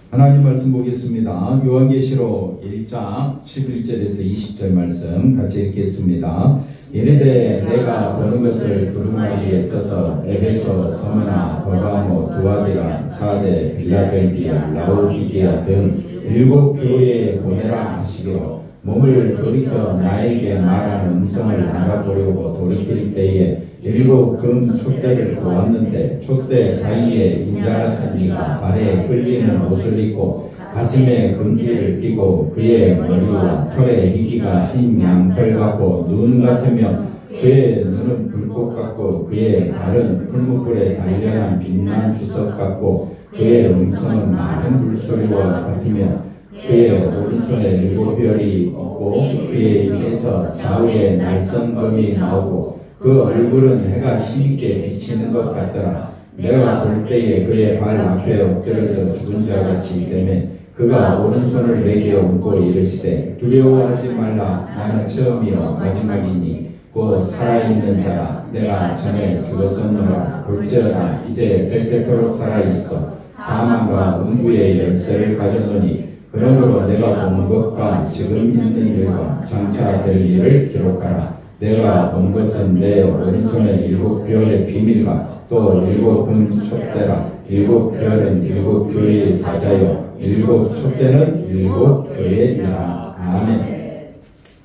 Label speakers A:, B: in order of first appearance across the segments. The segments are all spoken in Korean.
A: 하나님 말씀 보겠습니다. 요한계시록 1장 11절에서 20절 말씀 같이 읽겠습니다. 이르되 내가 보는 것을 두루마리에 써서 에베소, 서머나, 버가모, 두아디라, 사데, 빌라델비아, 라오디게아 등 7 교회에 보내라 하시기로 몸을 돌이켜 나에게 말하는 음성을 알아보려고 돌이킬 때에 7 금 촛대를 보았는데 촛대 사이에 인자 같은 이가 발에 끌리는 옷을 입고 가슴에 금띠를 띠고 그의 머리와 털에 희기가 흰 양털 같고 눈 같으며 그의 눈은 불꽃 같고 그의 발은 풀무불에 단련한 빛난 주석 같고 그의 음성은 많은 물소리와 같으며 그의 오른손에 7 별이 있고 그의 입에서 좌우에 날선검이 나오고 그 얼굴은 해가 힘있게 비치는 것 같더라. 내가 볼 때에 그의 발 앞에 엎드려져 죽은 자 같이 되매 그가 오른손을 내게 얹고 이르시되 두려워하지 말라. 나는 처음이요 마지막이니 곧 살아있는 자라. 내가 전에 죽었었노라. 볼지어다 이제 세세토록 살아있어 사망과 음부의 열쇠를 가졌노니 그러므로 내가 본 것과 지금 있는 일과 장차 될 일을 기록하라. 내가 본 것은 내 오른손에 7 별의 비밀과 또 7 금 촛대라. 7 별은 7 교회의 사자요 7 촛대는 7 교회니라. 아멘.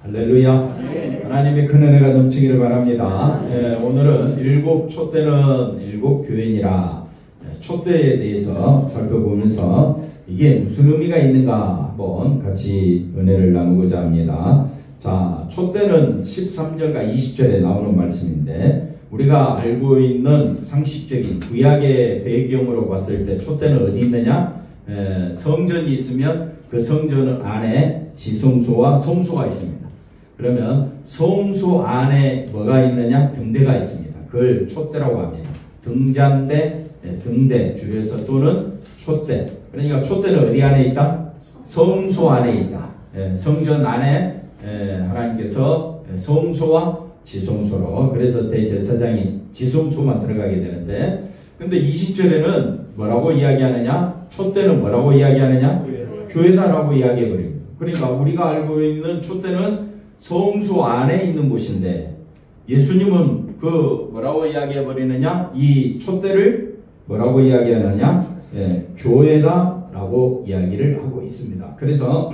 A: 할렐루야. 하나님의 큰 은혜가 넘치기를 바랍니다. 오늘은 7 촛대는 7 교회니라. 촛대에 대해서 살펴보면서 이게 무슨 의미가 있는가 한번 같이 은혜를 나누고자 합니다. 자, 촛대는 13절과 20절에 나오는 말씀인데 우리가 알고 있는 상식적인 구약의 배경으로 봤을 때 촛대는 어디 있느냐? 성전이 있으면 그 성전 안에 지성소와 성소가 있습니다. 그러면 성소 안에 뭐가 있느냐? 등대가 있습니다. 그걸 촛대라고 합니다. 등잔대, 등대 줄여서 또는 촛대. 그러니까 촛대는 어디 안에 있다? 성소 안에 있다. 성전 안에 하나님께서 성소와 지성소로, 그래서 대제사장이 지성소만 들어가게 되는데, 근데 20절에는 뭐라고 이야기하느냐? 촛대는 뭐라고 이야기하느냐? 교회다라고 이야기해버립니다. 그러니까 우리가 알고 있는 촛대는 성소 안에 있는 곳인데 예수님은 그 뭐라고 이야기해버리느냐? 이 촛대를 뭐라고 이야기하느냐? 교회다라고 이야기를 하고 있습니다. 그래서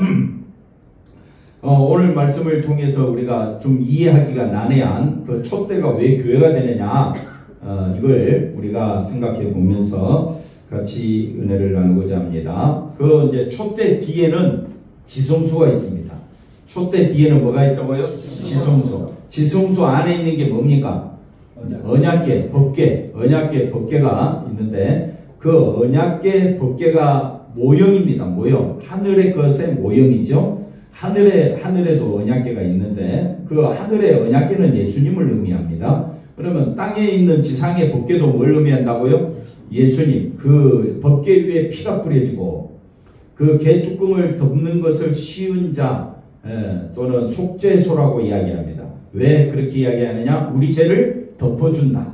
A: 오늘 말씀을 통해서 우리가 좀 이해하기가 난해한 그 촛대가 왜 교회가 되느냐, 이걸 우리가 생각해 보면서 같이 은혜를 나누고자 합니다. 그 이제 촛대 뒤에는 지성소가 있습니다. 촛대 뒤에는 뭐가 있다고요? 지성소. 지성소 안에 있는 게 뭡니까? 언약궤, 법궤, 언약궤, 법궤가 있는데 그 언약궤, 법궤가 모형입니다. 모형. 하늘의 것의 모형이죠. 하늘에도 언약궤가 있는데 그 하늘의 언약궤는 예수님을 의미합니다. 그러면 땅에 있는 지상의 법궤도 뭘 의미한다고요? 예수님. 그 법궤 위에 피가 뿌려지고 그 궤 뚜껑을 덮는 것을 씌운 자 또는 속죄소라고 이야기합니다. 왜 그렇게 이야기하느냐? 우리 죄를 덮어준다.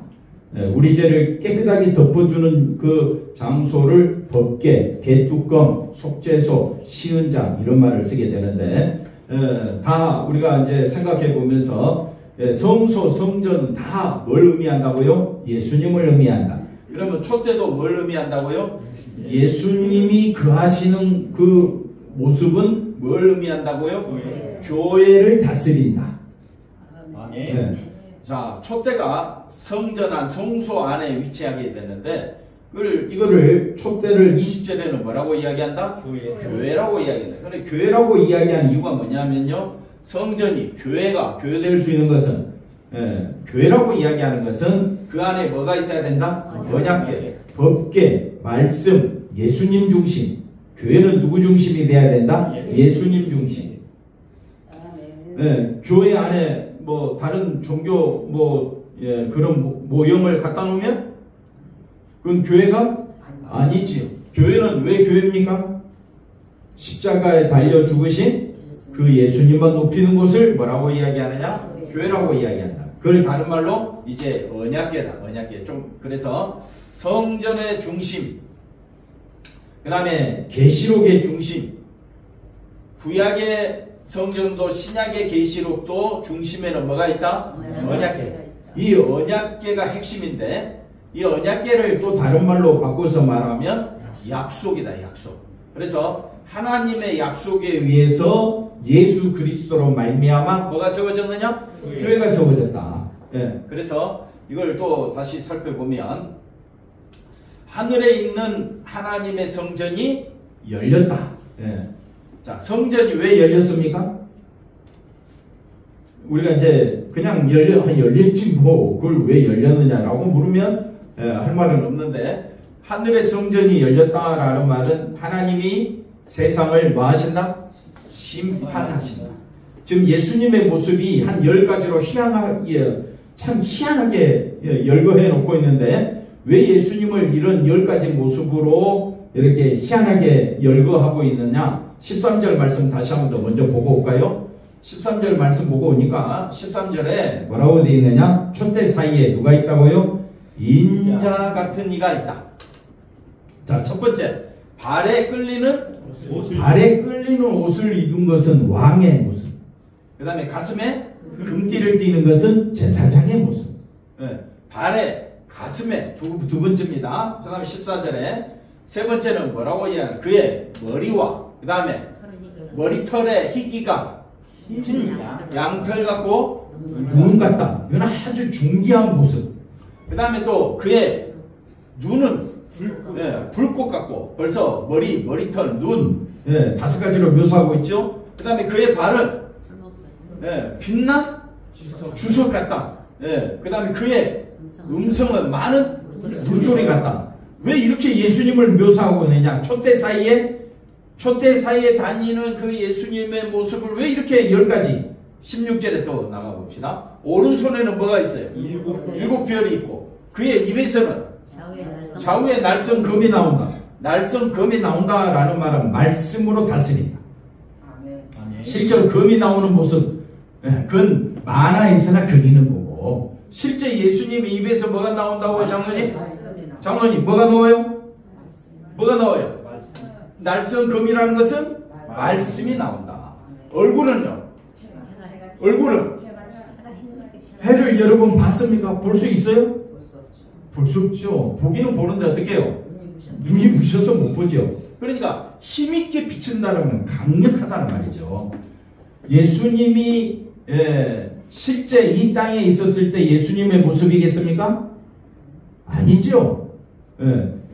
A: 우리 죄를 깨끗하게 덮어주는 그 장소를 법궤, 궤뚜껑, 속죄소, 시은장 이런 말을 쓰게 되는데 다 우리가 이제 생각해 보면서 성소, 성전은 다 뭘 의미한다고요? 예수님을 의미한다. 그러면 촛대도 뭘 의미한다고요? 예수님이 거하시는 그 모습은 뭘 의미한다고요? 교회를 다스린다. 자, 촛대가 성전 안, 성소 안에 위치하게 되는데, 이거를 촛대를 20절에는 뭐라고 이야기한다? 교회라고 이야기한다. 근데 교회라고 이야기하는 이유가 뭐냐면요, 성전이 교회가 교회될 수 있는 것은, 교회라고 이야기하는 것은 그 안에 뭐가 있어야 된다? 언약궤, 법궤, 말씀, 예수님 중심. 교회는 누구 중심이 돼야 된다? 예수님 중심. 교회 안에 뭐 다른 종교 그런 모형을 갖다 놓으면 그건 교회가 아니지요. 교회는 왜 교회입니까? 십자가에 달려 죽으신 그 예수님만 높이는 곳을 뭐라고 이야기하느냐? 교회라고 이야기한다. 그걸 다른 말로 이제 언약궤다. 언약궤. 좀 그래서 성전의 중심. 그 다음에 계시록의 중심, 구약의 성경도 신약의 계시록도 중심에는 뭐가 있다? 언약계. 이 언약계가 핵심인데 이 언약계를 또 다른 말로 바꿔서 말하면 약속이다. 약속. 그래서 하나님의 약속에 의해서 예수 그리스도로 말미암아 뭐가 세워졌느냐? 교회가 세워졌다. 예, 그래서 이걸 또 다시 살펴보면 하늘에 있는 하나님의 성전이 열렸다. 예. 자, 성전이 왜 열렸습니까? 우리가 이제 그냥 열렸지 뭐 그걸 왜 열렸느냐라고 물으면 할 말은 없는데, 하늘의 성전이 열렸다라는 말은 하나님이 세상을 뭐 하신다? 심판하신다. 지금 예수님의 모습이 한 10가지로 참 희한하게 열거해 놓고 있는데, 왜 예수님을 이런 10가지 모습으로 이렇게 희한하게 열거하고 있느냐? 13절 말씀 다시 한번 더 먼저 보고 올까요? 13절 말씀 보고 오니까 13절에 뭐라고 되어 있느냐? 촛대 사이에 누가 있다고요? 인자 같은 이가 있다. 자, 첫 번째, 발에 끌리는 옷을 입은 것은 왕의 모습. 그 다음에 가슴에 금띠를 띠는 것은 제사장의 모습. 네. 발에, 가슴에 두 번째입니다. 그 다음에 14절에 세 번째는 뭐라고 이야기하냐? 그의 머리와 그 다음에 머리털의 희기가 흰 양털 같고 눈 같다. 이건 아주 존귀한 모습. 그 다음에 또 그의 눈은 불꽃 같고, 벌써 머리털, 눈, 5가지로 묘사하고 있죠. 그 다음에 그의 발은 빛난 주석 같다. 그 다음에 그의 음성은 많은 물소리 같다. 왜 이렇게 예수님을 묘사하고 있느냐? 촛대 사이에 다니는 그 예수님의 모습을 왜 이렇게 10가지? 16절에 또 나가봅시다. 오른손에는 뭐가 있어요? 일곱 별이 있고, 그의 입에서는 좌우에 날성검이 나온다. 날성검이 나온다라는 말은 말씀으로 다스린다. 실제로 검이 나오는 모습, 그건 만화에서나 그리는 거고, 실제 예수님의 입에서 뭐가 나온다고 장로님 뭐가 나와요? 뭐가 나와요? 날성검이라는 것은 말씀이 나온다. 얼굴은 해를 여러분 봤습니까? 볼 수 있어요? 볼 수 없죠. 보기는 보는데 어떻게 해요? 눈이 부셔서 못 보죠. 그러니까 힘있게 비춘다는 건 강력하다는 말이죠. 예수님이 실제 이 땅에 있었을 때 예수님의 모습이겠습니까? 아니죠.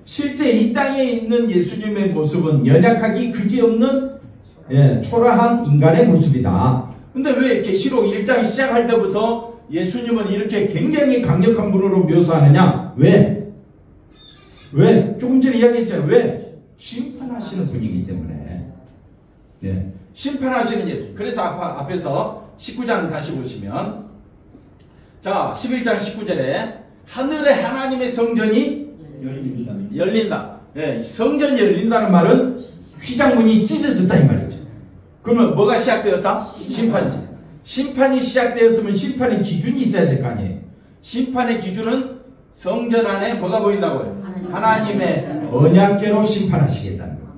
A: 실제 이 땅에 있는 예수님의 모습은 연약하기 그지없는 초라한 인간의 모습이다. 근데 왜 계시록 1장 시작할 때부터 예수님은 이렇게 굉장히 강력한 분으로 묘사하느냐? 왜? 조금 전에 이야기했잖아요. 왜? 심판하시는 분이기 때문에. 심판하시는 예수. 그래서 앞에서 19장 다시 보시면, 자, 11장 19절에 하늘에 하나님의 성전이 열린다. 성전이 열린다는 말은 휘장문이 찢어졌다 이 말이죠. 그러면 뭐가 시작되었다? 심판이지. 심판이 시작되었으면 심판의 기준이 있어야 될 거 아니에요. 심판의 기준은 성전 안에 뭐가 보인다고요? 하나님의 언약궤로 심판하시겠다는 거예요.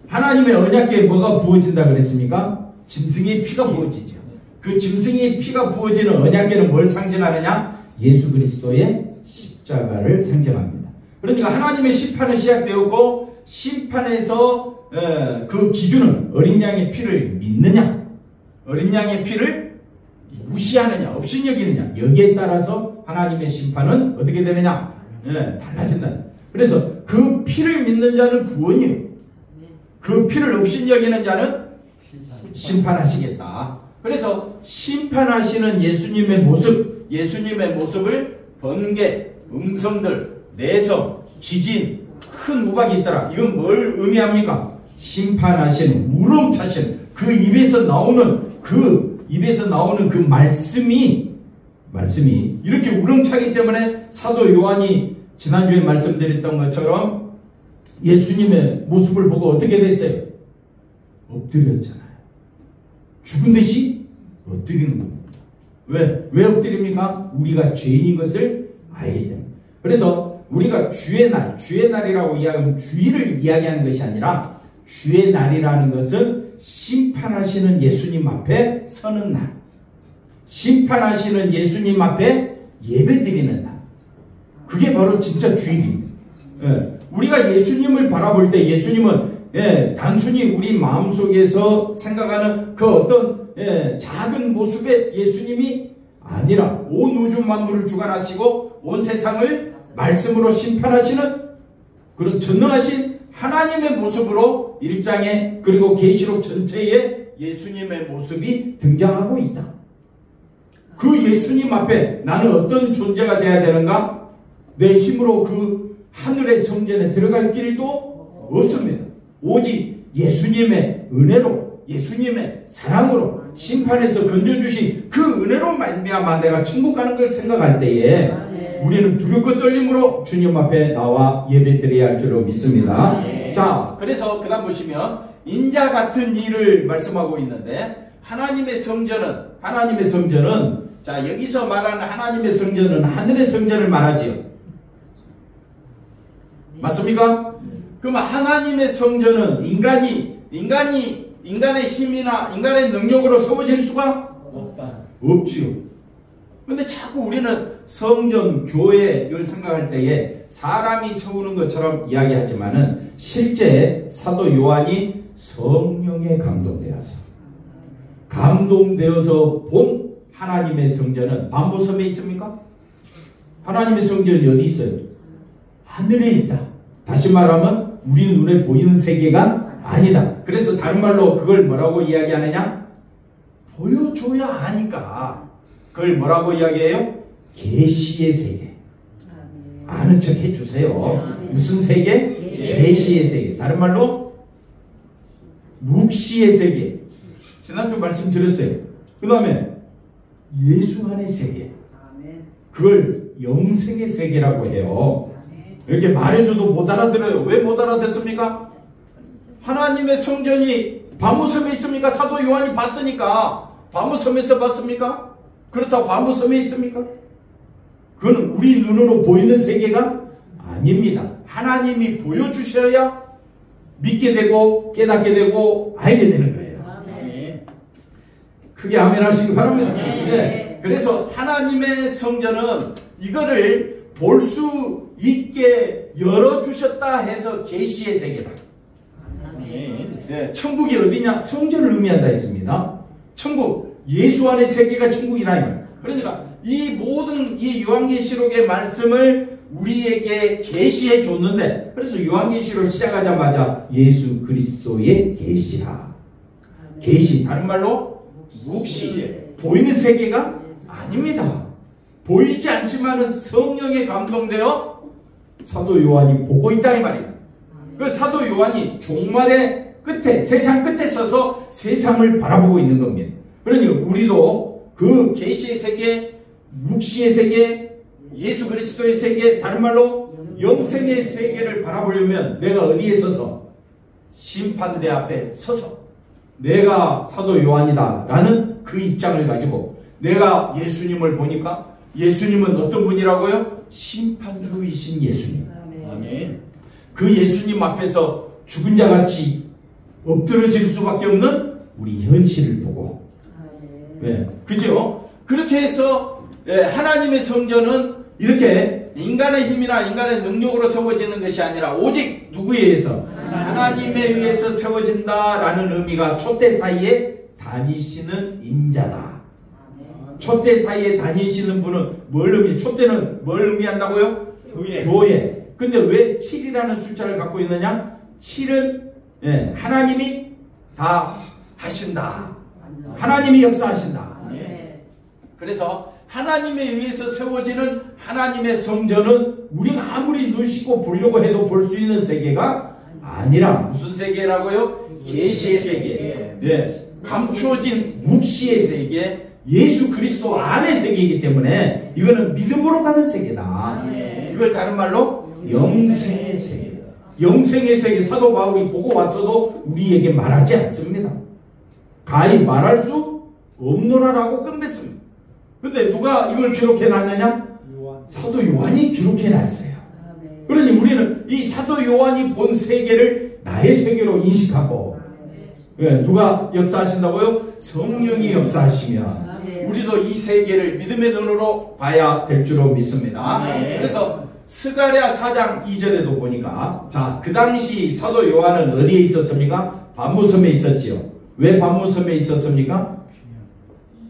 A: 하나님의 언약궤에 뭐가 부어진다 그랬습니까? 짐승의 피가 부어지죠. 그 짐승의 피가 부어지는 언약궤는 뭘 상징하느냐? 예수 그리스도의 십자가를 상징합니다. 그러니까 하나님의 심판은 시작되었고, 심판에서 그 기준은 어린 양의 피를 믿느냐, 어린 양의 피를 무시하느냐, 업신여기느냐, 여기에 따라서 하나님의 심판은 어떻게 되느냐? 달라진다. 그래서 그 피를 믿는 자는 구원이에요. 그 피를 업신여기는 자는 심판하시겠다. 그래서 심판하시는 예수님의 모습을 번개, 음성들, 내성, 지진, 큰 우박이 있더라. 이건 뭘 의미합니까? 심판하시는, 우렁차시는 그 입에서 나오는 그 말씀이 이렇게 우렁차기 때문에 사도 요한이 지난주에 말씀드렸던 것처럼 예수님의 모습을 보고 어떻게 됐어요? 엎드렸잖아요. 죽은 듯이 엎드리는 겁니다. 왜 엎드립니까? 우리가 죄인인 것을 알기 때문에. 그래서 우리가 주의 날이라고 이야기하면 주일을 이야기하는 것이 아니라 주의 날이라는 것은 심판하시는 예수님 앞에 서는 날, 심판하시는 예수님 앞에 예배드리는 날, 그게 바로 진짜 주일입니다. 우리가 예수님을 바라볼 때 예수님은 단순히 우리 마음속에서 생각하는 그 어떤 작은 모습의 예수님이 아니라 온 우주 만물을 주관하시고 온 세상을 말씀으로 심판하시는 그런 전능하신 하나님의 모습으로 1장에 그리고 계시록 전체에 예수님의 모습이 등장하고 있다. 그 예수님 앞에 나는 어떤 존재가 되어야 되는가? 내 힘으로 그 하늘의 성전에 들어갈 길도 없습니다. 오직 예수님의 은혜로, 예수님의 사랑으로 심판에서 건져주신 그 은혜로 말미암아 내가 천국 가는 걸 생각할 때에 우리는 두렵고 떨림으로 주님 앞에 나와 예배드려야 할 줄로 믿습니다. 자, 그래서 그 다음 보시면 인자 같은 일을 말씀하고 있는데 하나님의 성전은 자, 여기서 말하는 하나님의 성전은 하늘의 성전을 말하지요. 맞습니까? 그럼 하나님의 성전은 인간의 힘이나 인간의 능력으로 세워질 수가 없지요. 근데 자꾸 우리는 성전, 교회를 생각할 때에 사람이 세우는 것처럼 이야기하지만은 실제 사도 요한이 성령에 감동되어서 본 하나님의 성전은 반모섬에 있습니까? 하나님의 성전이 어디 있어요? 하늘에 있다. 다시 말하면 우리 눈에 보이는 세계가 아니다. 그래서 다른 말로 그걸 뭐라고 이야기하느냐? 보여줘야 하니까 그걸 뭐라고 이야기해요? 계시의 세계. 아는 척 해주세요. 무슨 세계? 계시의 세계. 다른 말로 묵시의 세계. 지난주 말씀드렸어요. 그 다음에 예수 안의 세계. 그걸 영생의 세계라고 해요. 이렇게 말해줘도 못 알아들어요. 왜 못 알아듣습니까? 하나님의 성전이 밤무섬에 있습니까? 사도 요한이 봤으니까. 밤무섬에서 봤습니까? 그렇다고 밤무섬에 있습니까? 그건 우리 눈으로 보이는 세계가 아닙니다. 하나님이 보여주셔야 믿게 되고 깨닫게 되고 알게 되는 거예요. 아멘. 크게 아멘 하시기 바랍니다. 네. 그래서 하나님의 성전은 이거를 볼 수 있게 열어주셨다 해서 계시의 세계다. 네. 천국이 어디냐? 성전을 의미한다 했습니다. 천국, 예수 안의 세계가 천국이다. 그러니까 이 모든 이 요한계시록의 말씀을 우리에게 계시해 줬는데, 그래서 요한계시록을 시작하자마자 예수 그리스도의 계시라. 계시, 다른 말로 묵시, 보이는 세계가 아닙니다. 보이지 않지만은 성령에 감동되어 사도 요한이 보고 있다 이 말입니다. 그 사도 요한이 종말의 끝에, 세상 끝에 서서 세상을 바라보고 있는 겁니다. 그러니 우리도 그 계시의 세계, 묵시의 세계, 예수 그리스도의 세계, 다른 말로 영생의 세계를 바라보려면 내가 어디에 서서? 심판대 앞에 서서 내가 사도 요한이다 라는 그 입장을 가지고 내가 예수님을 보니까 예수님은 어떤 분이라고요? 심판주이신 예수님. 아멘. 그 예수님 앞에서 죽은 자같이 엎드러질 수밖에 없는 우리 현실을 보고, 네, 그죠? 그렇게 해서 하나님의 성전은 이렇게 인간의 힘이나 인간의 능력으로 세워지는 것이 아니라 오직 누구에 의해서? 하나님에 의해서 세워진다라는 의미가 촛대 사이에 다니시는 인자다. 촛대 사이에 다니시는 분은 뭘 의미해요? 촛대는 뭘 의미한다고요? 교회. 근데 왜 7이라는 숫자를 갖고 있느냐? 7은 하나님이 다 하신다. 하나님이 역사하신다. 그래서 하나님에 의해서 세워지는 하나님의 성전은 우리가 아무리 눈 씻고 보려고 해도 볼 수 있는 세계가 아니라 무슨 세계라고요? 계시의 세계. 네. 감추어진 묵시의 세계, 예수 그리스도 안의 세계이기 때문에 이거는 믿음으로 가는 세계다. 이걸 다른 말로 영생의 세계. 영생의 세계. 사도 바울이 보고 왔어도 우리에게 말하지 않습니다. 가히 말할 수 없노라라고 끝냈습니다. 근데 누가 이걸 기록해 놨느냐? 사도 요한이 기록해 놨어요. 그러니 우리는 이 사도 요한이 본 세계를 나의 세계로 인식하고, 예, 누가 역사하신다고요? 성령이 역사하시면 우리도 이 세계를 믿음의 눈으로 봐야 될 줄로 믿습니다. 그래서 스가랴 4장 2절에도 보니까, 자, 그 당시 사도 요한은 어디에 있었습니까? 반모섬에 있었지요. 왜 반모섬에 있었습니까?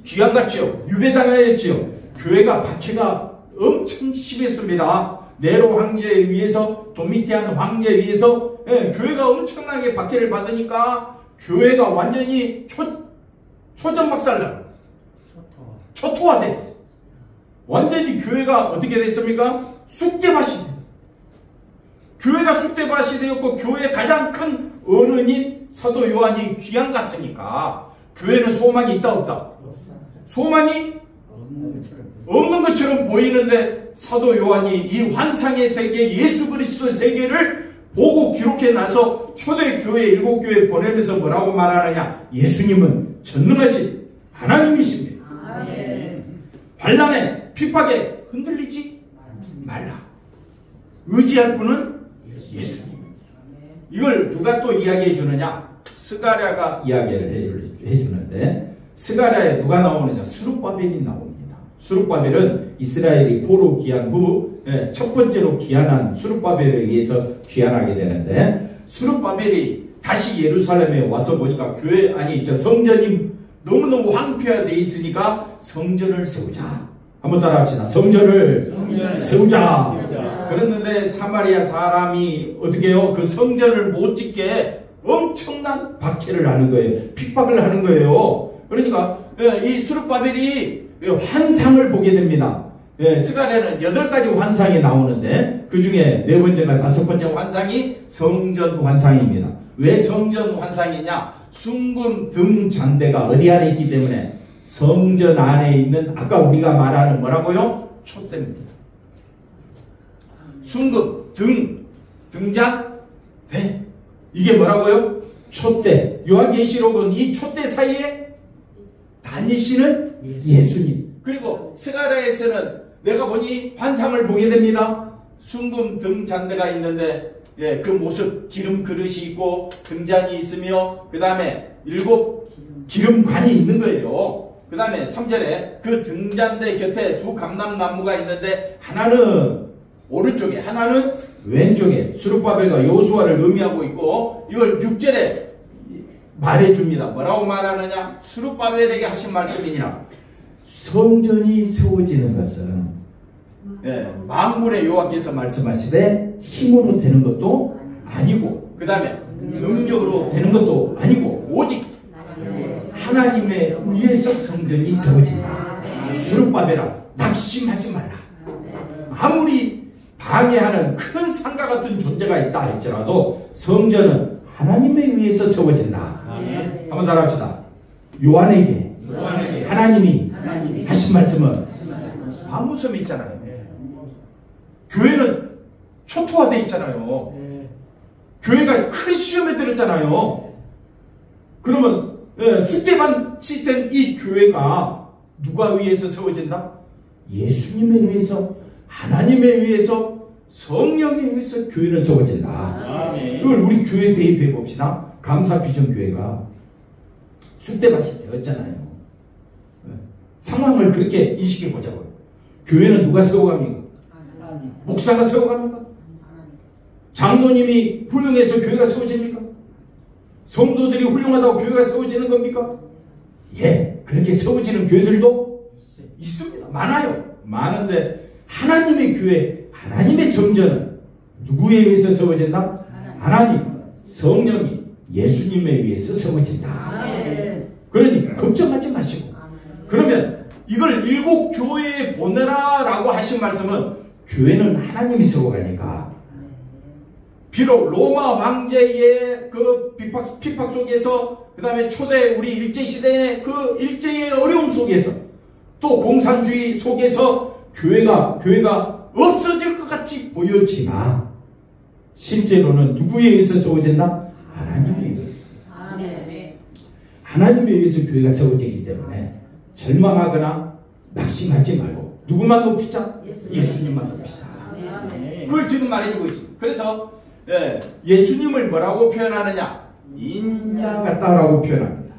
A: 귀양갔죠. 유배당하였지요. 교회가 박해가 엄청 심했습니다. 네로 황제에 의해서, 도미티안 황제에 의해서, 예, 교회가 엄청나게 박해를 받으니까 교회가 완전히 초전박살나, 초토화됐어. 완전히 교회가 어떻게 됐습니까? 쑥대밭이 됐어. 교회가 쑥대밭이 되었고, 교회의 가장 큰 어른인 사도 요한이 귀양 갔으니까 교회는 소망이 있다 없다? 소망이 없는 것처럼 보이는데, 사도 요한이 이 환상의 세계, 예수 그리스도의 세계를 보고 기록해 나서 초대교회 7교회 보내면서 뭐라고 말하느냐? 예수님은 전능하신 하나님이십니다. 환난에 핍박에 흔들리지 말라. 의지할 분은 예수님. 이걸 누가 또 이야기해 주느냐? 스가랴가 이야기를 해주는데, 스가랴에 누가 나오느냐? 스룹바벨이 나옵니다. 스룹바벨은 이스라엘이 포로 귀환 후 첫 번째로 귀환한 스룹바벨에 의해서 귀환하게 되는데, 스룹바벨이 다시 예루살렘에 와서 보니까 성전이 너무너무 황폐화되어 있으니까 성전을 세우자. 한번 따라합시다. 성전을 세우자. 그랬는데 사마리아 사람이 어떻게 해요? 그 성전을 못 짓게 엄청난 박해를 하는 거예요. 핍박을 하는 거예요. 그러니까 이 스룹바벨이 환상을 보게 됩니다. 스가랴는 8가지 환상이 나오는데, 그 중에 4번째나 5번째 환상이 성전 환상입니다. 왜 성전 환상이냐? 순금 등 잔대가 어디 안에 있기 때문에, 성전 안에 있는, 아까 우리가 말하는 뭐라고요? 촛대입니다. 순금, 등잔, 대. 이게 뭐라고요? 촛대. 요한계시록은 이 촛대 사이에 다니시는 예수님. 그리고 스가랴에서는 내가 보니 환상을 보게 됩니다. 순금 등잔대가 있는데, 예, 그 모습, 기름 그릇이 있고 등잔이 있으며, 그 다음에 7 기름관이 있는 거예요. 그 다음에 3절에 그 등잔대 곁에 2 감람나무가 있는데, 하나는 오른쪽에, 하나는 왼쪽에 스룹바벨과 여호수아를 의미하고 있고, 이걸 6절에 말해줍니다. 뭐라고 말하느냐? 스룹바벨에게 하신 말씀이니라. 성전이 세워지는 것은, 만군의 여호와께서 말씀하시되 힘으로 되는 것도 아니고, 그 다음에 능력으로 되는 것도 아니고, 오직 하나님의 의해서 성전이 세워진다. 스룹바벨아, 낙심하지 말라. 아무리 방해하는 큰 산과 같은 존재가 있다 할지라도 성전은 하나님에 의해서 세워진다. 한번 따라합시다. 요한에게 하나님이 하신 말씀은 반무섬이 있잖아요. 교회는 초토화되어 있잖아요. 교회가 큰 시험에 들었잖아요. 그러면 쑥대밭이 된 이 교회가 누가 의해서 세워진다? 예수님에 의해서, 하나님에 의해서, 성령에 의해서 교회는 세워진다. 이걸 우리 교회에 대입해 봅시다. 감사비전교회가 쑥대밭이 되었잖아요. 상황을 그렇게 인식해 보자고요. 교회는 누가 세워갑니까? 목사가 세워갑니까? 장로님이 훌륭해서 교회가 세워집니까? 성도들이 훌륭하다고 교회가 세워지는 겁니까? 예, 그렇게 세워지는 교회들도 있습니다. 많아요. 많은데 하나님의 교회, 하나님의 성전은 누구에 의해서 세워진다? 하나님, 성령이 예수님에 의해서 세워진다. 그러니 걱정하지 마시고, 그러면 이걸 7교회에 보내라 라고 하신 말씀은, 교회는 하나님이 세워가니까, 비록 로마 황제의 그 핍박 속에서, 그 다음에 초대 우리 일제시대의 그 일제의 어려움 속에서, 또 공산주의 속에서 교회가 없어질 것 같이 보였지만, 실제로는 누구에 의해서 세워진다? 하나님에 의해서. 하나님에 의해서 교회가 세워지기 때문에 절망하거나 낙심하지 말고 누구만 높이자? 예수님만 높이자. 그걸 지금 말해주고 있습니다. 그래서 예수님을 뭐라고 표현하느냐? 인자 같다라고 표현합니다.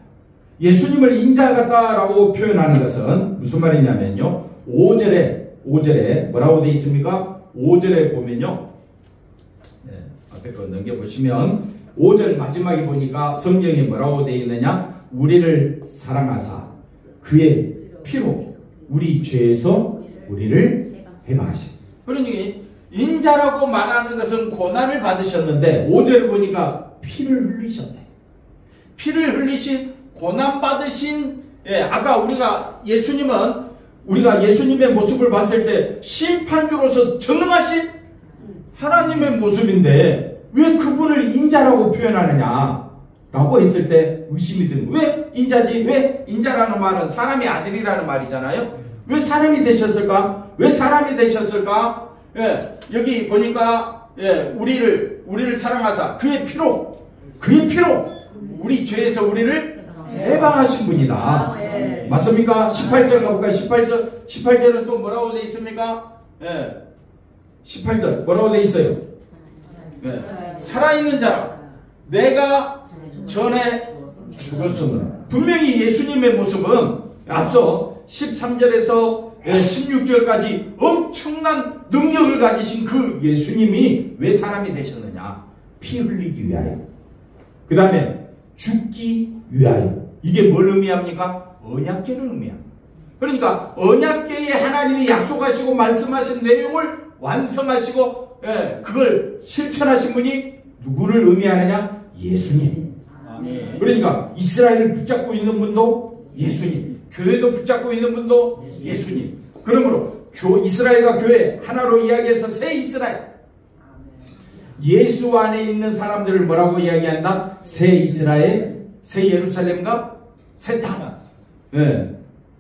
A: 예수님을 인자 같다라고 표현하는 것은 무슨 말이냐면요. 5절에 뭐라고 되어 있습니까? 5절에 보면요. 앞에 거 넘겨보시면 5절 마지막에 보니까 성경에 뭐라고 되어 있느냐? 우리를 사랑하사 그의 피로 우리 죄에서 우리를 해방하시고. 그러니 인자라고 말하는 것은 고난을 받으셨는데 5절을 보니까 피를 흘리셨대. 피를 흘리신 고난받으신 아까 우리가 예수님의 모습을 봤을 때 심판주로서 전능하신 하나님의 모습인데 왜 그분을 인자라고 표현하느냐 라고 했을 때 의심이 드는 거예요. 왜 인자지? 왜 인자라는 말은 사람의 아들이라는 말이잖아요. 왜 사람이 되셨을까? 왜 사람이 되셨을까? 여기 보니까 우리를 사랑하사 그의 피로 우리 죄에서 우리를 해방하신 분이다. 맞습니까? 18절 가볼까요? 18절은 또 뭐라고 되어 있습니까? 18절 뭐라고 되어 있어요? 살아있는 자라 내가 전에 죽었으므로. 분명히 예수님의 모습은 앞서 13절에서 16절까지 엄청난 능력을 가지신 그 예수님이 왜 사람이 되셨느냐? 피 흘리기 위하여. 그 다음에 죽기 위하여. 이게 뭘 의미합니까? 언약궤를 의미합니다. 그러니까 언약궤에 하나님이 약속하시고 말씀하신 내용을 완성하시고 그걸 실천하신 분이 누구를 의미하느냐? 예수님. 아멘. 그러니까 이스라엘을 붙잡고 있는 분도 예수님, 교회도 붙잡고 있는 분도 예수님. 그러므로 이스라엘과 교회 하나로 이야기해서 새 이스라엘, 예수 안에 있는 사람들을 뭐라고 이야기한다? 새 이스라엘, 새 예루살렘과 새 땅.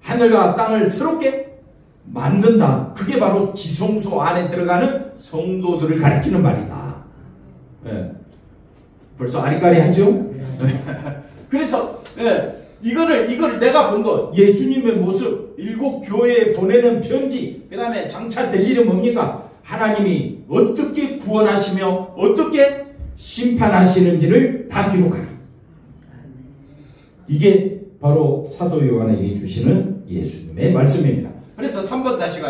A: 하늘과 땅을 새롭게 만든다. 그게 바로 지성소 안에 들어가는 성도들을 가리키는 말이다. 벌써 아리까리하죠? 그래서 이거를 내가 본 거, 예수님의 모습, 7교회에 보내는 편지, 그 다음에 장차 될 일은 뭡니까? 하나님이 어떻게 구원하시며 어떻게 심판하시는지를 다 기록하라. 이게 바로 사도 요한에게 주시는 예수님의 말씀입니다. 그래서 3번 다시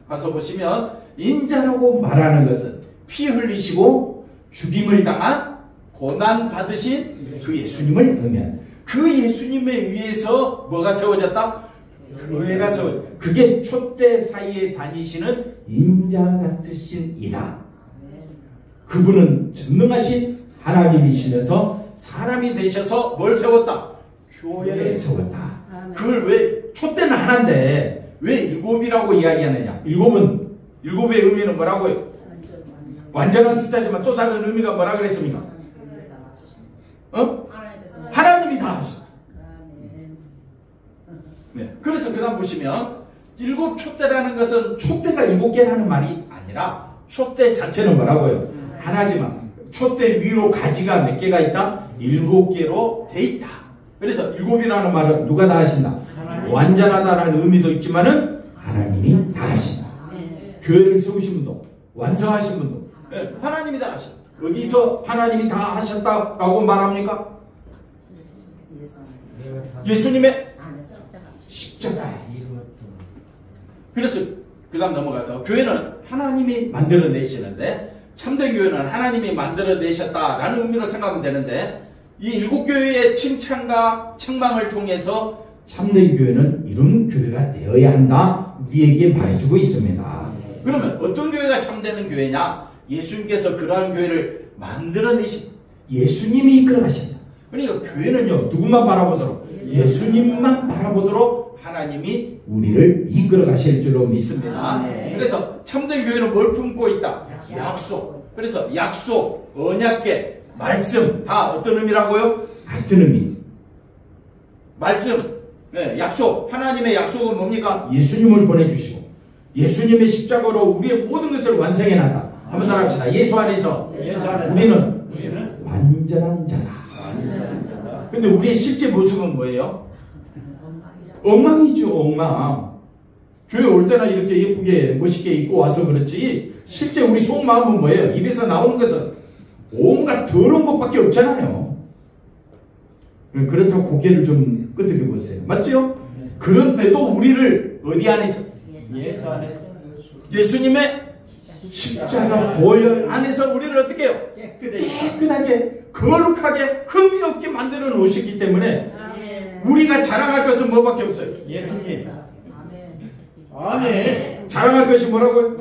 A: 가서 보시면 인자라고 말하는 것은 피 흘리시고 죽임을 당한 고난 받으신 그 예수님을 의미합니다. 그 예수님에 의해서 뭐가 세워졌다? 교회가 세워졌다. 그게 촛대 사이에 다니시는 인자 같으신 이다. 그분은 전능하신 하나님이시면서 사람이 되셔서 뭘 세웠다? 교회를 세웠다. 그걸 왜 촛대는 하나인데 왜 7이라고 이야기하느냐? 일곱의 의미는 뭐라고요? 완전한 숫자지만 또 다른 의미가 뭐라 그랬습니까? 하나님이 다 하셨다. 그래서 그 다음 보시면 7 촛대라는 것은 촛대가 7개라는 말이 아니라 촛대 자체는 뭐라고요? 하나지만 촛대 위로 가지가 몇 개가 있다? 7개로 돼 있다. 그래서 7이라는 말은 누가 다 하신다? 완전하다라는 의미도 있지만은 하나님이 다 하신다. 교회를 세우신 분도 완성하신 분도 하나님이 다 하신다. 어디서 하나님이 다 하셨다라고 말합니까? 예수님의 십자가에. 그래서 그 다음 넘어가서 교회는 하나님이 만들어내시는데 참된 교회는 하나님이 만들어내셨다라는 의미로 생각하면 되는데 이 7교회의 칭찬과 책망을 통해서 참된 교회는 이런 교회가 되어야 한다 우리에게 말해주고 있습니다. 그러면 어떤 교회가 참되는 교회냐? 예수님께서 그러한 교회를 만들어내신 예수님이 이끌어가신다. 그러니까 교회는요 누구만 바라보도록? 예수님만 바라보도록 하나님이 우리를 이끌어가실 줄로 믿습니다. 그래서 참된 교회는 뭘 품고 있다? 약속. 그래서 약속, 언약궤, 말씀 다 어떤 의미라고요? 같은 의미. 말씀, 약속. 하나님의 약속은 뭡니까? 예수님을 보내주시고 예수님의 십자가로 우리의 모든 것을 완성해놨다. 한번 따라합시다. 예수 안에서 우리는 완전한 자다. 근데 우리의 실제 모습은 뭐예요? 엉망이죠. 엉망. 교회 올 때나 이렇게 예쁘게 멋있게 입고 와서 그렇지 실제 우리 속마음은 뭐예요? 입에서 나오는 것은 온갖 더러운 것밖에 없잖아요. 그렇다고 고개를 좀 끄덕여 보세요. 맞죠? 그런데도 우리를 어디 안에서?
B: 예수 안에서.
A: 예수님의 십자가 보혈 안에서 우리를 어떻게 해요? 깨끗하게 거룩하게 흠이 없게 만들어 놓으셨기 때문에 우리가 자랑할 것은 뭐밖에 없어요?
B: 예수님. 아멘.
A: 자랑할 것이 뭐라고요?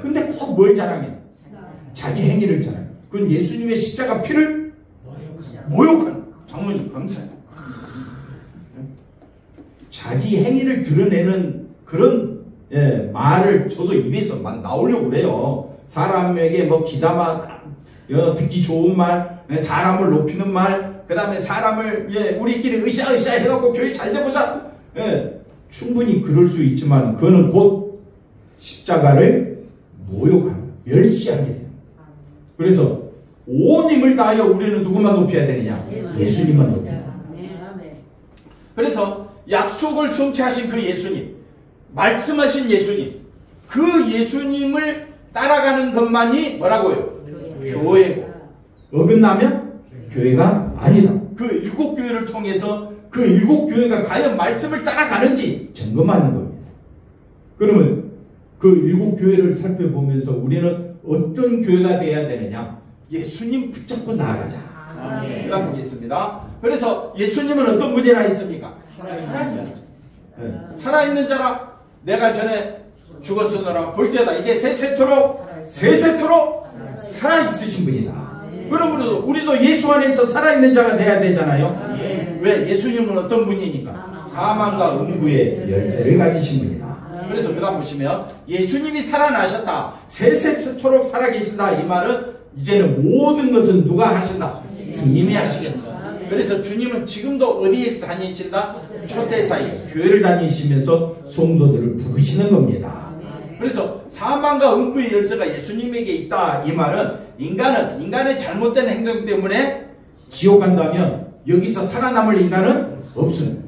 A: 근데 꼭 뭘 자랑해? 자기 행위를 자랑해. 그건 예수님의 십자가 피를 모욕하는. 장모님 감사해요. 자기 행위를 드러내는 그런 말을 저도 입에서 막 나오려고 그래요. 사람에게 뭐 귀담아 듣기 좋은 말, 사람을 높이는 말, 그 다음에 사람을 우리끼리 으쌰으쌰 해갖고 교회 잘 돼보자. 충분히 그럴 수 있지만 그거는 곧 십자가를 모욕하는, 멸시하게 돼요. 그래서 온 힘을 다하여 우리는 누구만 높여야 되느냐? 예수님만 높여야 돼요. 그래서 약속을 성취하신 그 예수님, 말씀하신 예수님, 그 예수님을 따라가는 것만이 뭐라고요? 교회고, 어긋나면 교회가 아니다. 그 일곱 교회를 통해서 그 일곱 교회가 과연 말씀을 따라가는지 점검하는 겁니다. 그러면 그 일곱 교회를 살펴보면서 우리는 어떤 교회가 되어야 되느냐? 예수님 붙잡고 나아가자. 그다음 보겠습니다. 그래서 예수님은 어떤 분이라 했습니까? 살아있는 자라. 내가 전에 죽었으나 볼지어다 이제 세세토록 살아있으신 분이다. 그러므로 우리도 예수 안에서 살아있는 자가 돼야 되잖아요. 왜? 예수님은 어떤 분이니까? 사망과 음부의 열쇠를 가지신 분이다. 그래서 그 다음 보시면 예수님이 살아나셨다, 세세토록 살아계신다. 이 말은 이제는 모든 것은 누가 하신다? 주님이 하시겠다. 그래서 주님은 지금도 어디에 다니신다? 초대사에 교회를 다니시면서 성도들을 부르시는 겁니다. 그래서 사망과 음부의 열쇠가 예수님에게 있다. 이 말은 인간의 잘못된 행동 때문에 지옥 간다면 여기서 살아남을 인간은 없습니다.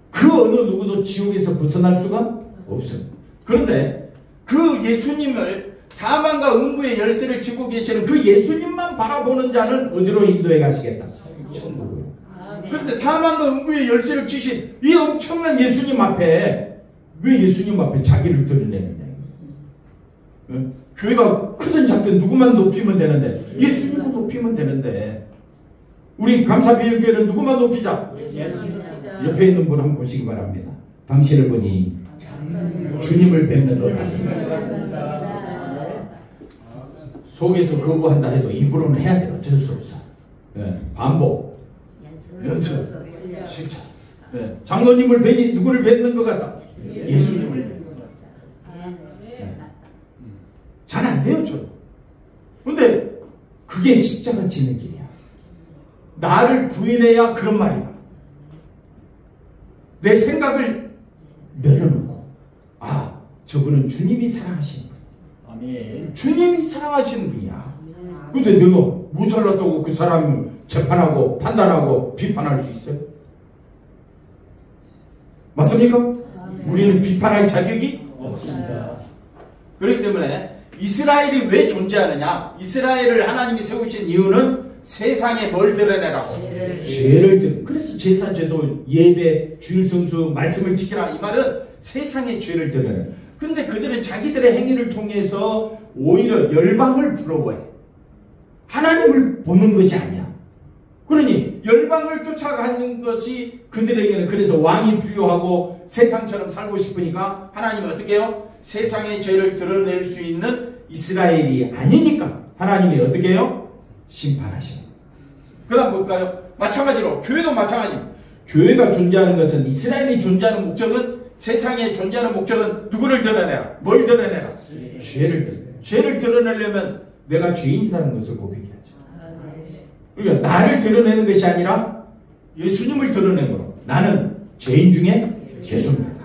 A: 그 어느 누구도 지옥에서 벗어날 수가 없습니다. 그런데 그 예수님을, 사망과 음부의 열쇠를 쥐고 계시는 그 예수님만 바라보는 자는 어디로 인도해 가시겠다? 천국으로. 그런데 사망과 음부의 열쇠를 쥐신 이 엄청난 예수님 앞에 왜 예수님 앞에 자기를 드러내느냐? 교회가 크든 작든 누구만 높이면 되는데, 예수님만 높이면 되는데, 우리 감사비유교회는 누구만 높이자? 옆에 있는 분 한번 보시기 바랍니다. 당신을 보니 주님을 뵙는 것 같습니다. 속에서 거부한다 해도 입으로는 해야 돼. 어쩔 수 없어. 반복, 연습, 실천. 장로님을 뵈니 누구를 뵙는 것 같다? 예수님을 뵙는 것 같다. 잘 안 돼요, 저도. 근데 그게 십자가 지는 길이야. 나를 부인해야 그런 말이야. 내 생각을 내려놓고, 아, 저분은 주님이 사랑하시는 분. 아멘. 주님이 사랑하시는 분이야. 근데 내가 모자랐다고 그 사람을 재판하고 판단하고 비판할 수 있어요? 맞습니까? 우리는 비판할 자격이 없습니다. 그렇기 때문에 이스라엘이 왜 존재하느냐? 이스라엘을 하나님이 세우신 이유는 세상에 뭘 드러내라고? 죄를 드러내. 그래서 제사, 제도, 예배, 주일 성수, 말씀을 지키라. 이 말은 세상의 죄를 드러내. 근데 그들은 자기들의 행위를 통해서 오히려 열방을 부러워해. 하나님을 보는 것이 아니야. 그러니 열방을 쫓아가는 것이 그들에게는, 그래서 왕이 필요하고 세상처럼 살고 싶으니까 하나님은 어떻게 해요? 세상의 죄를 드러낼 수 있는 이스라엘이 아니니까 하나님이 어떻게 해요? 심판하시는. 그 다음 볼까요? 마찬가지로 교회도 마찬가지입니다. 교회가 존재하는 것은, 이스라엘이 존재하는 목적은, 세상에 존재하는 목적은 누구를 드러내라? 뭘 드러내라? 죄를 드러내라. 죄를 드러내려면 내가 죄인이라는 것을 고백해야죠. 그러니까 나를 드러내는 것이 아니라 예수님을 드러내므로 나는 죄인 중에 예수입니다.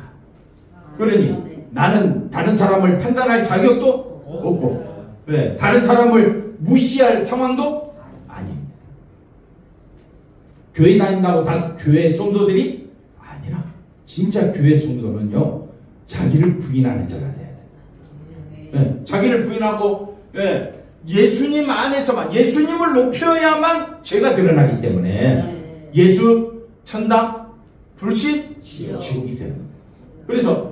A: 그러니 나는 다른 사람을 판단할 자격도 없고, 왜? 다른 사람을 무시할 상황도 아닙니다. 교회 다닌다고 다 교회 성도들이 아니라 진짜 교회 성도는요, 자기를 부인하는 자가 돼야 돼요. 예, 자기를 부인하고, 예, 예수님 안에서만, 예수님을 높여야만 죄가 드러나기 때문에 예수, 천당, 불신, 지옥이 되는 거예요. 그래서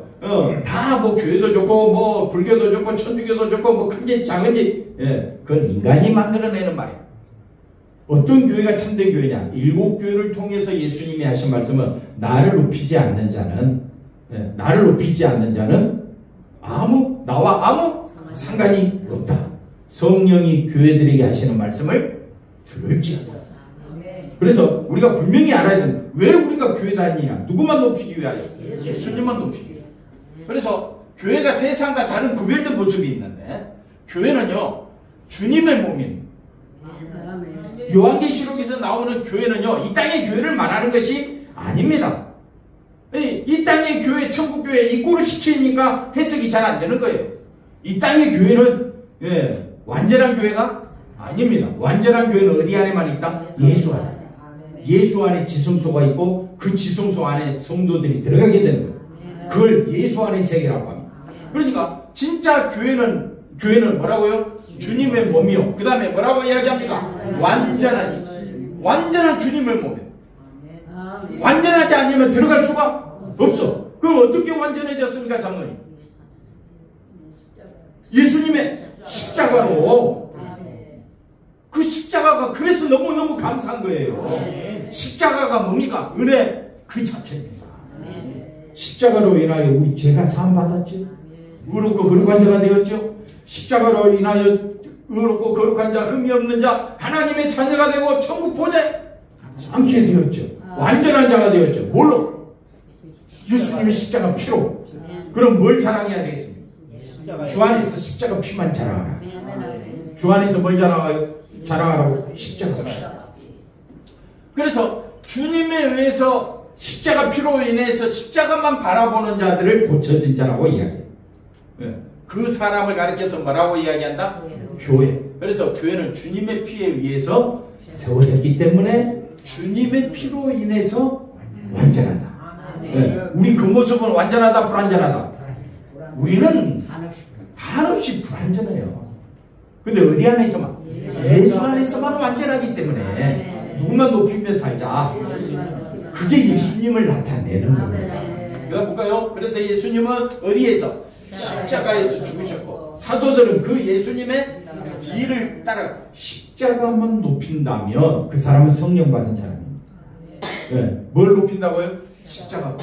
A: 다 뭐 교회도 좋고 뭐 불교도 좋고 천주교도 좋고 뭐 큰지 작은지, 예, 그건 인간이 만들어내는 말이에요. 어떤 교회가 참된 교회냐? 일곱 교회를 통해서 예수님이 하신 말씀은 나를 높이지 않는 자는, 예, 나를 높이지 않는 자는 나와 아무 상관이 없다. 성령이 교회들에게 하시는 말씀을 들을지어다. 그래서 우리가 분명히 알아야 되는, 왜 우리가 교회 다니냐? 누구만 높이기 위하여? 예수님만 높이기 위하여. 그래서 교회가 세상과 다른 구별된 모습이 있는데, 교회는요, 주님의 몸입니다. 요한계시록에서 나오는 교회는요, 이 땅의 교회를 말하는 것이 아닙니다. 이 땅의 교회, 천국교회 입구로 시키니까 해석이 잘 안 되는 거예요. 이 땅의 교회는, 예, 완전한 교회가 아닙니다. 완전한 교회는 어디 안에만 있다? 예수 안에. 예수 안에 지성소가 있고 그 지성소 안에 성도들이 들어가게 되는 거예요. 그걸 예수 안의 세계라고 합니다. 그러니까 진짜 교회는 뭐라고요? 주님의 몸이요. 그 다음에 뭐라고 이야기합니까? 완전한 주님의 몸이요. 완전하지 않으면 들어갈 수가 없어. 그럼 어떻게 완전해졌습니까, 장로님? 예수님의 십자가로. 그 십자가가 그래서 너무너무 감사한 거예요. 십자가가 뭡니까? 은혜 그 자체입니다. 십자가로 인하여 우리 죄가 사함받았죠. 의롭고 거룩한 자가 되었죠. 십자가로 인하여 의롭고 거룩한 자, 흠이 없는 자, 하나님의 자녀가 되고 천국 보좌에 앉게 되었죠. 완전한 자가 되었죠. 뭘로? 예수님의 십자가 피로. 그럼 뭘 자랑해야 되겠습니까? 주 안에서 십자가 피만 자랑하라. 주 안에서 뭘 자랑하라고? 십자가 피. 그래서 주님에 의해서 십자가 피로 인해서 십자가만 바라보는 자들을 고쳐진 자라고 이야기해요. 그 사람을 가리켜서 뭐라고 이야기한다? 교회. 그래서 교회는 주님의 피에 의해서 세워졌기 때문에 주님의 피로 인해서 완전하다. 우리 그 모습은 완전하다, 불완전하다? 우리는 한없이 불완전해요. 근데 어디 안에서만? 예수 안에서만 완전하기 때문에 누구만 높이며 살자. 그게 예수님을 나타내는 거예요. 그러니까 볼까요? 그래서 예수님은 어디에서? 십자가에서 죽으셨고, 사도들은 그 예수님의 뒤를 따라 십자가만 높인다면 그 사람은 성령 받은 사람입니다. 네. 뭘 높인다고요? 십자가.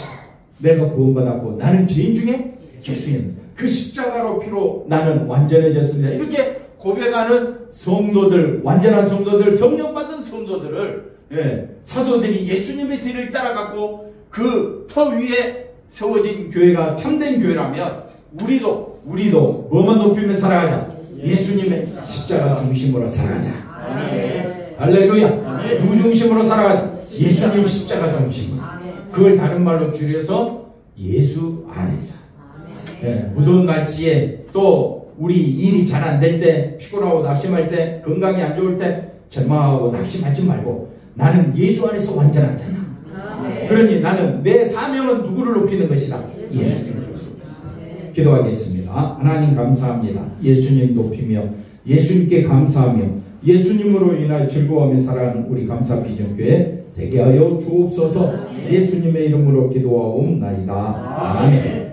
A: 내가 구원받았고 나는 죄인 중에 죄수입니다. 그 십자가로 피로 나는 완전해졌습니다. 이렇게 고백하는 성도들, 완전한 성도들, 성령 받은 성도들을, 예, 사도들이 예수님의 뒤를 따라갔고 그 터 위에 세워진 교회가 참된 교회라면 우리도 뭐만 높이면 살아가자? 예수님의 십자가 중심으로 살아가자. 할렐루야. 누구 중심으로 살아가자? 예수님 십자가 중심으로. 그걸 다른 말로 줄여서 예수 안에서. 예, 무더운 날씨에 또 우리 일이 잘 안 될 때, 피곤하고 낙심할 때, 건강이 안 좋을 때 절망하고 낙심하지 말고 나는 예수 안에서 완전한 자다. 그러니 나는 내 사명은 누구를 높이는 것이다? 예수님을. 기도하겠습니다. 하나님 감사합니다. 예수님 높이며 예수님께 감사하며 예수님으로 인하여 즐거워하며 살아가는 우리 감사비전교회 되게 하여 주옵소서. 예수님의 이름으로 기도하옵나이다. 아멘.